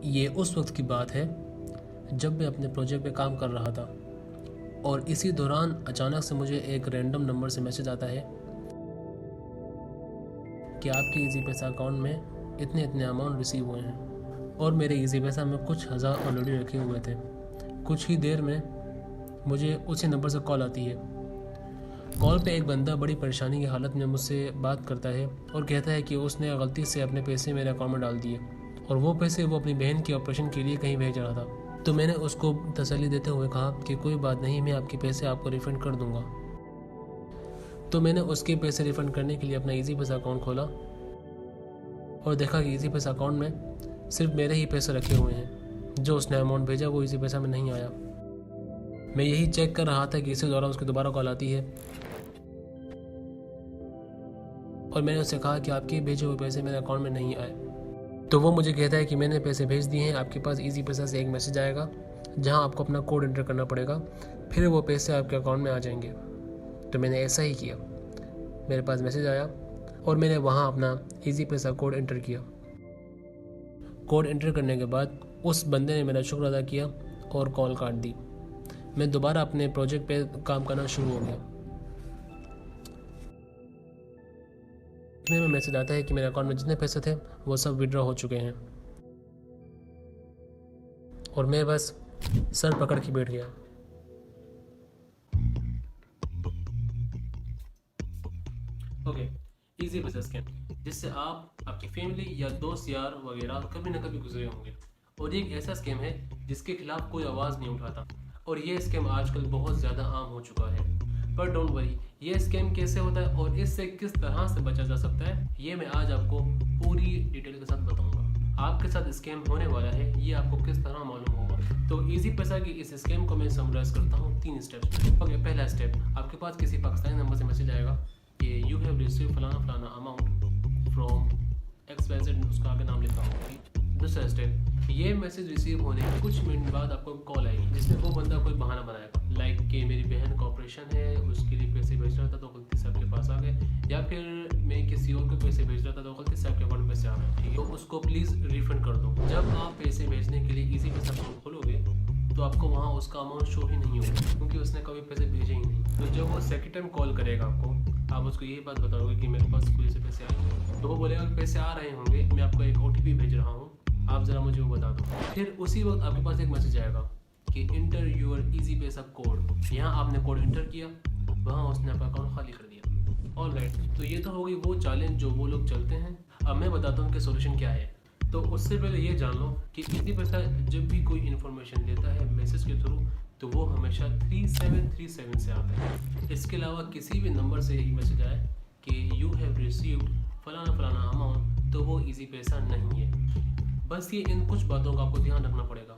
ये उस वक्त की बात है जब मैं अपने प्रोजेक्ट पे काम कर रहा था और इसी दौरान अचानक से मुझे एक रैंडम नंबर से मैसेज आता है कि आपके इजी पैसा अकाउंट में इतने इतने अमाउंट रिसीव हुए हैं। और मेरे इजी पैसा में कुछ हज़ार ऑलरेडी रखे हुए थे। कुछ ही देर में मुझे उसी नंबर से कॉल आती है। कॉल पे एक बंदा बड़ी परेशानी की हालत में मुझसे बात करता है और कहता है कि उसने गलती से अपने पैसे मेरे अकाउंट में डाल दिए और वो पैसे वो अपनी बहन के ऑपरेशन के लिए कहीं भेज रहा था। तो मैंने उसको तसल्ली देते हुए कहा कि कोई बात नहीं, मैं आपके पैसे आपको रिफ़ंड कर दूंगा। तो मैंने उसके पैसे रिफ़ंड करने के लिए अपना इजी पैसा अकाउंट खोला और देखा कि इजी पैसा अकाउंट में सिर्फ मेरे ही पैसे रखे हुए हैं। जो उसने अमाउंट भेजा वो इजी पैसा में नहीं आया। मैं यही चेक कर रहा था कि इसी दौरान उसकी दोबारा कॉल आती है और मैंने उससे कहा कि आपके भेजे हुए पैसे मेरे अकाउंट में नहीं आए। तो वो मुझे कहता है कि मैंने पैसे भेज दिए हैं, आपके पास इजी पैसा से एक मैसेज आएगा जहां आपको अपना कोड एंटर करना पड़ेगा, फिर वो पैसे आपके अकाउंट में आ जाएंगे। तो मैंने ऐसा ही किया। मेरे पास मैसेज आया और मैंने वहां अपना इजी पैसा कोड एंटर किया। कोड एंटर करने के बाद उस बंदे ने मेरा शुक्र अदा किया और कॉल काट दी। मैं दोबारा अपने प्रोजेक्ट पे काम करना शुरू हो गया। इतने में मैसेज आता है कि मेरे अकाउंट में जितने पैसे थे वो सब विड्रॉ हो चुके हैं और मैं बस सर पकड़ के बैठ गया। ओके, इजी पैसा स्कैम जिससे आप, आपकी फैमिली या दोस्त यार वगैरह कभी ना कभी गुजरे होंगे। और ये एक ऐसा स्कैम है जिसके खिलाफ कोई आवाज़ नहीं उठाता और ये स्कैम आजकल बहुत ज़्यादा आम हो चुका है। पर डोंट वरी, ये स्कैम कैसे होता है और इससे किस तरह से बचा जा सकता है, ये मैं आज आपको पूरी डिटेल के साथ बताऊंगा। आपके साथ स्कैम होने वाला है, ये आपको किस तरह मालूम होगा। तो इजी पैसा की इस स्कैम को मैं समराइज करता हूँ 3 स्टेप्स में। ओके, पहला स्टेप, आपके पास किसी पाकिस्तानी नंबर से मैसेज आएगा कि यू हैव रिसीव फलाना फलाना अमाउंट फ्रॉम XYZ, उसका आगे नाम लिखा होगा। दूसरा स्टेप, ये मैसेज रिसीव होने के कुछ मिनट बाद आपको कॉल आएगी जिसमें वो बंदा कोई बहाना बनाएगा, लाइक कि मेरी बहन का ऑपरेशन है, उसके लिए पैसे भेज रहा था तो गलती से आपके पास आ गए, या फिर मैं किसी और को पैसे भेज रहा था तो गलती से आपके अकाउंट में पैसे आ गए, ठीक है, तो उसको प्लीज़ रिफंड कर दो। जब आप पैसे भेजने के लिए इजी पैसा अकाउंट खोलोगे तो आपको वहाँ उसका अमाउंट शो ही नहीं होगा क्योंकि उसने कभी पैसे भेजे ही नहीं। तो जब वो सेकंड टाइम कॉल करेगा आपको, आप उसको यही बात बताओगे कि मेरे पास कोई से पैसे आए, तो वो बोलेगा पैसे आ रहे होंगे, मैं आपको एक OTP भेज रहा हूँ, आप ज़रा मुझे वो बता दो। फिर उसी वक्त आपके पास एक मैसेज आएगा कि इंटर यूर इजी पैसा कोड। यहाँ आपने कोड इंटर किया, वहाँ उसने आपका अकाउंट खाली कर दिया। ऑलराइट, तो ये तो हो गई वो चैलेंज जो वो लोग चलते हैं। अब मैं बताता हूँ कि सोल्यूशन क्या है। तो उससे पहले ये जान लो कि इजी पैसा जब भी कोई इन्फॉर्मेशन देता है मैसेज के थ्रू तो वो हमेशा 3737 से आता है। इसके अलावा किसी भी नंबर से ही मैसेज आए कि यू हैव रिसीव्ड फलाना फलाना अमाउंट, तो वो इजी पैसा नहीं है। बस ये इन कुछ बातों का आपको ध्यान रखना पड़ेगा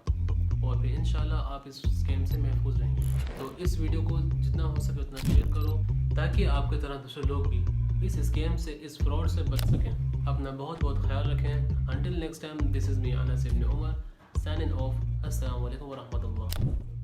और फिर इंशाल्लाह आप इस स्कैम से महफूज रहेंगे। तो इस वीडियो को जितना हो सके उतना शेयर करो ताकि आपकी तरह दूसरे लोग भी इस स्कैम से, इस फ्रॉड से बच सकें। अपना बहुत बहुत ख्याल रखें। Until next time, this is me Anas Ibn Umar signing off. अस्सलाम वालेकुम व रहमतुल्लाह।